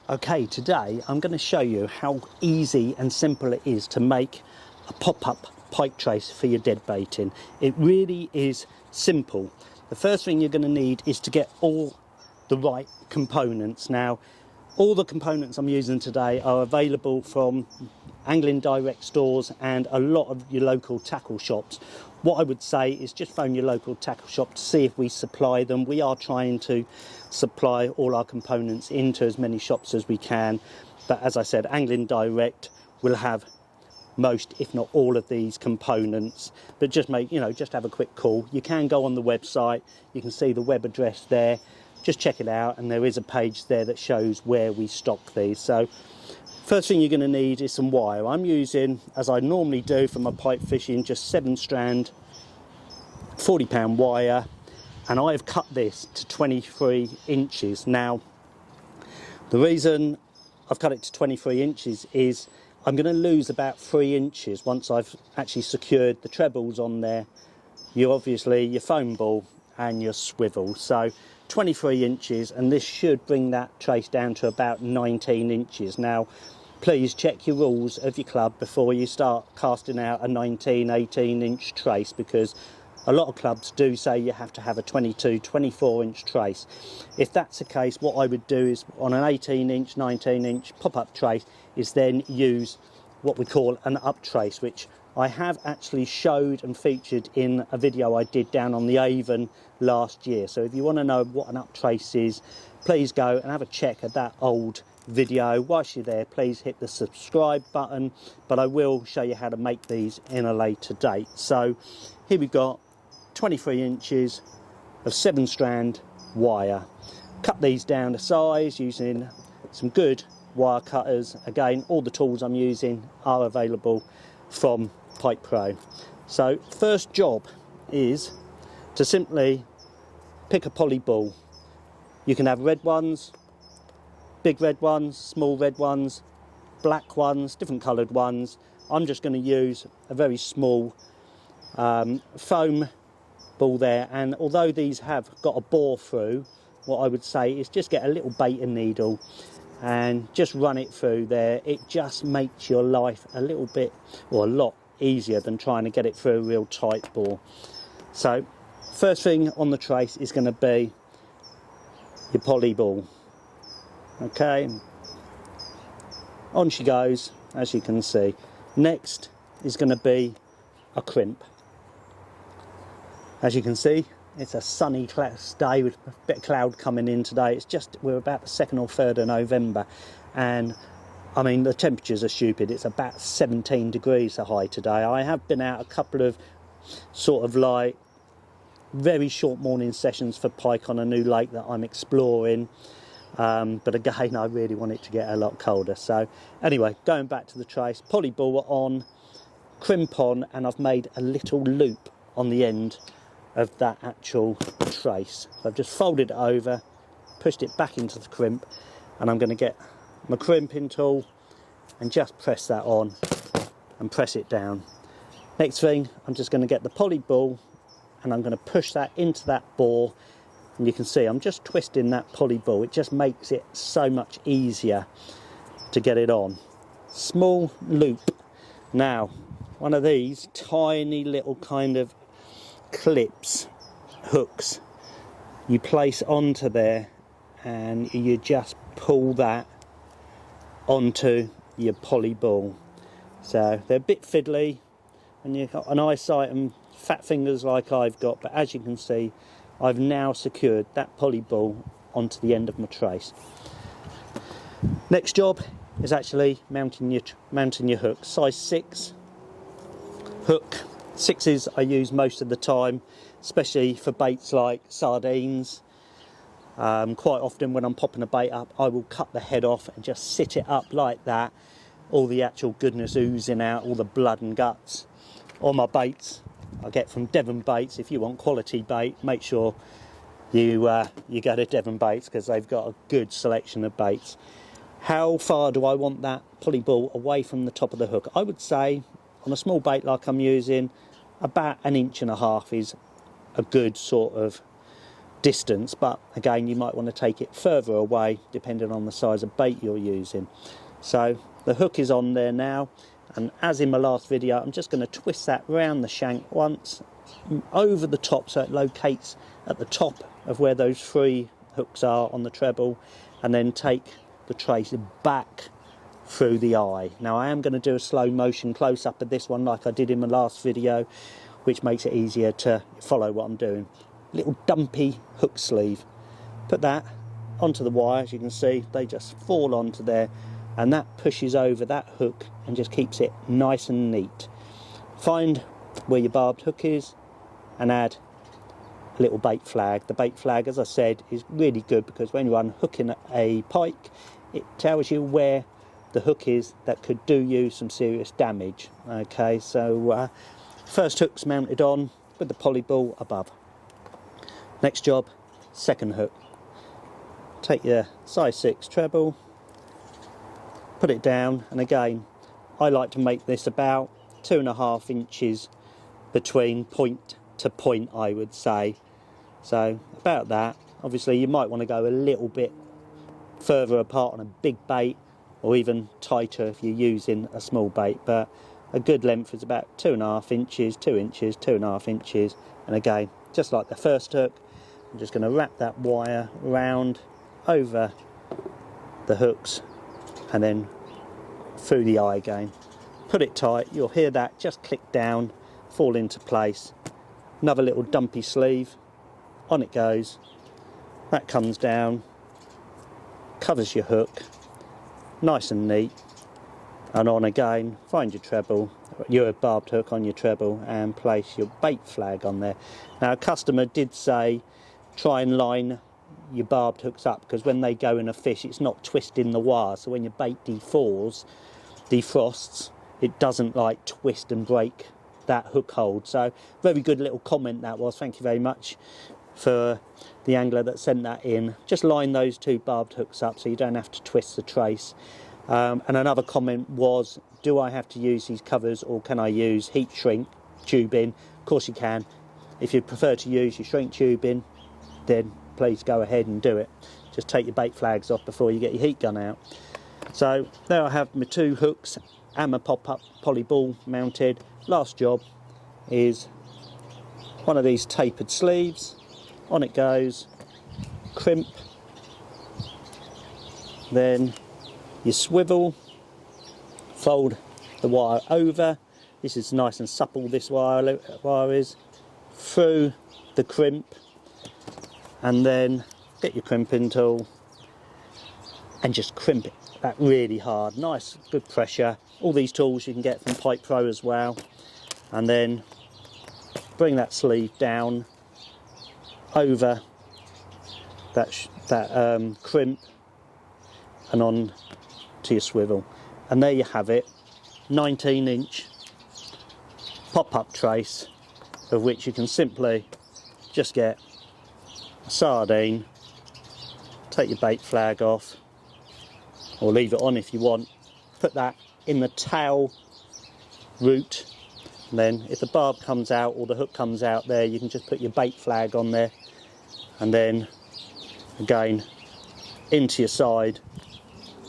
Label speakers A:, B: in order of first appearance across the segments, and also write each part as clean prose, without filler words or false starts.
A: Okay, today I'm going to show you how easy and simple it is to make a pop-up pike trace for your dead baiting. It really is simple. The first thing you're going to need is to get all the right components. Now, all the components I'm using today are available from Angling Direct stores and a lot of your local tackle shops. What I would say is just phone your local tackle shop to see if we supply them. We are trying to supply all our components into as many shops as we can, but as I said, Angling Direct will have most, if not all, of these components. But just just have a quick call. You can go on the website, you can see the web address there, just check it out, and there is a page there that shows where we stock these. So first thing you're going to need is some wire. I'm using, as I normally do for my pike fishing, just 7-strand 40-pound wire, and I've cut this to 23 inches. Now, the reason I've cut it to 23 inches is I'm going to lose about 3 inches once I've actually secured the trebles on there. Your foam ball and your swivel. So 23 inches, and this should bring that trace down to about 19 inches. Now, please check your rules of your club before you start casting out a 18 inch trace, because a lot of clubs do say you have to have a 24 inch trace. If that's the case, what I would do is on an 19 inch pop-up trace is then use what we call an up trace, which I have actually showed and featured in a video I did down on the Avon last year. So if you want to know what an up trace is, please go and have a check at that old video. Whilst you're there, please hit the subscribe button, but I will show you how to make these in a later date. So here we've got 23 inches of 7-strand wire. Cut these down to size using some good wire cutters. Again, all the tools I'm using are available from PikePro. So first job is to simply pick a poly ball. You can have red ones, big red ones, small red ones, black ones, different coloured ones. I'm just going to use a very small foam ball there, and although these have got a bore through, what I would say is just get a little baiting needle and just run it through there. It just makes your life a little bit, or a lot easier than trying to get it through a real tight bore. So first thing on the trace is going to be your poly ball. Okay, on she goes, as you can see. Next is going to be a crimp. As you can see, it's a sunny day with a bit of cloud coming in today. We're about the 2nd or 3rd of November, and I mean, the temperatures are stupid. It's about 17 degrees the high today. I have been out a couple of sort of like very short morning sessions for pike on a new lake that I'm exploring. But again, I really want it to get a lot colder. So anyway, going back to the trace, poly ball on, crimp on, and I've made a little loop on the end of that actual trace. So I've just folded it over, pushed it back into the crimp, and I'm going to get my crimping tool and just press that on and press it down. Next thing, I'm just going to get the poly ball and I'm going to push that into that bore, and you can see I'm just twisting that poly ball. It just makes it so much easier to get it on. Small loop. Now, one of these tiny little kind of clips, hooks, you place onto there, and you just pull that onto your poly ball. So they're a bit fiddly and you've got an eyesight and fat fingers like I've got, but as you can see, I've now secured that poly ball onto the end of my trace. Next job is actually mounting your hook. Size 6 hook. 6s I use most of the time, especially for baits like sardines. Quite often when I'm popping a bait up, I will cut the head off and just sit it up like that, all the actual goodness oozing out, all the blood and guts. All my baits I get from Devon Baits. If you want quality bait, make sure you go to Devon Baits, because they've got a good selection of baits. How far do I want that poly ball away from the top of the hook? I would say on a small bait like I'm using, about 1.5 inches is a good sort of distance, but again you might want to take it further away depending on the size of bait you're using. So the hook is on there now, and as in my last video, I'm just going to twist that round the shank once over the top so it locates at the top of where those 3 hooks are on the treble, and then take the trace back through the eye. Now I am going to do a slow motion close up of this one like I did in my last video, which makes it easier to follow what I'm doing. Little dumpy hook sleeve, put that onto the wire. As you can see, they just fall onto there, and that pushes over that hook and just keeps it nice and neat. Find where your barbed hook is and add a little bait flag. The bait flag, as I said, is really good because when you're unhooking a pike, it tells you where the hook is that could do you some serious damage. Okay, so first hook's mounted on with the poly ball above. Next job, second hook. Take your size 6 treble, put it down, and again I like to make this about 2.5 inches between point to point, I would say. So about that. Obviously you might want to go a little bit further apart on a big bait, or even tighter if you're using a small bait, but a good length is about 2.5 inches, 2 inches, 2.5 inches. And again, just like the first hook, I'm just going to wrap that wire round over the hooks and then through the eye again. Put it tight, you'll hear that just click down, fall into place. Another little dumpy sleeve, on it goes, that comes down, covers your hook, nice and neat, and on again. Find your treble, your barbed hook on your treble, and place your bait flag on there. Now a customer did say try and line your barbed hooks up, because when they go in a fish it's not twisting the wire, so when your bait defrosts, it doesn't like twist and break that hook hold. So very good little comment that was. Thank you very much for the angler that sent that in. Just line those 2 barbed hooks up so you don't have to twist the trace. And another comment was, do I have to use these covers or can I use heat shrink tubing? Of course you can. If you prefer to use your shrink tubing, then please go ahead and do it. Just take your bait flags off before you get your heat gun out. So there I have my 2 hooks and my pop-up poly ball mounted. Last job is one of these tapered sleeves. On it goes, crimp, then you swivel, fold the wire over. This is nice and supple, this wire is, through the crimp, and then get your crimping tool and just crimp it that really hard. Nice, good pressure. All these tools you can get from PikePro as well. And then bring that sleeve down over that crimp and on to your swivel, and there you have it, 19-inch pop-up trace, of which you can simply just get a sardine, take your bait flag off, or leave it on if you want, put that in the tail root, and then if the barb comes out or the hook comes out there, you can just put your bait flag on there, and then again into your side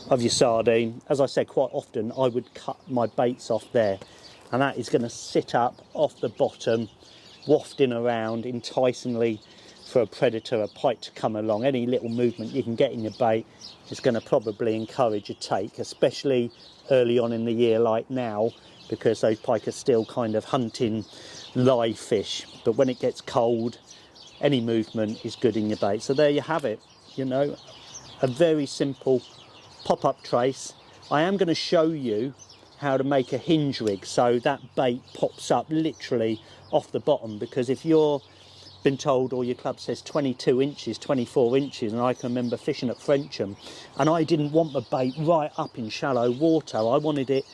A: of your sardine. As I said, quite often I would cut my baits off there, and that is going to sit up off the bottom, wafting around enticingly for a predator, a pike to come along. Any little movement you can get in your bait is going to probably encourage a take, especially early on in the year like now, because those pike are still kind of hunting live fish. But when it gets cold, any movement is good in your bait. So there you have it, you know, a very simple pop-up trace. I am going to show you how to make a hinge rig so that bait pops up literally off the bottom, because if you're been told, or your club says 22 inches, 24 inches, and I can remember fishing at Frensham and I didn't want the bait right up in shallow water, I wanted it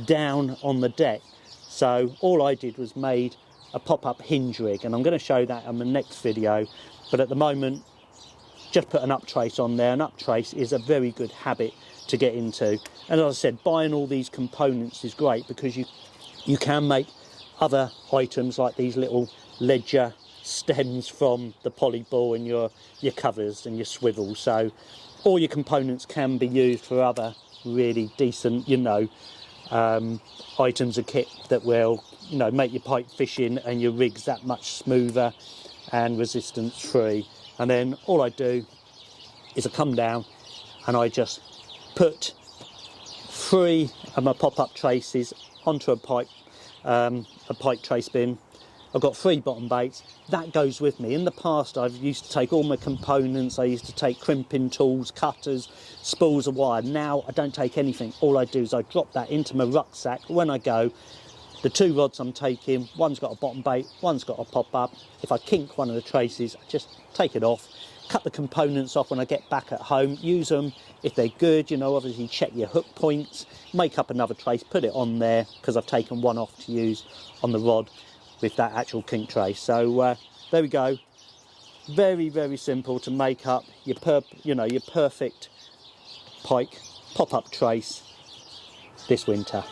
A: down on the deck. So all I did was made a pop-up hinge rig, and I'm going to show that in the next video, but at the moment just put an up trace on there. An up trace is a very good habit to get into, and as I said, buying all these components is great because you can make other items like these little ledger stems from the poly ball and your covers and your swivel. So all your components can be used for other really decent, you know, items of kit that will, you know, make your pike fishing and your rigs that much smoother and resistance free. And then all I do is I come down and I just put 3 of my pop-up traces onto a pike trace bin. I've got 3 bottom baits. That goes with me. In the past, I've used to take all my components. I used to take crimping tools, cutters, spools of wire. Now I don't take anything. All I do is I drop that into my rucksack. When I go, the 2 rods I'm taking, one's got a bottom bait, one's got a pop-up. If I kink one of the traces, I just take it off, cut the components off when I get back at home, use them if they're good, you know, obviously check your hook points, make up another trace, put it on there, because I've taken one off to use on the rod with that actual kink trace. So there we go. Very, very simple to make up your perfect pike pop-up trace this winter.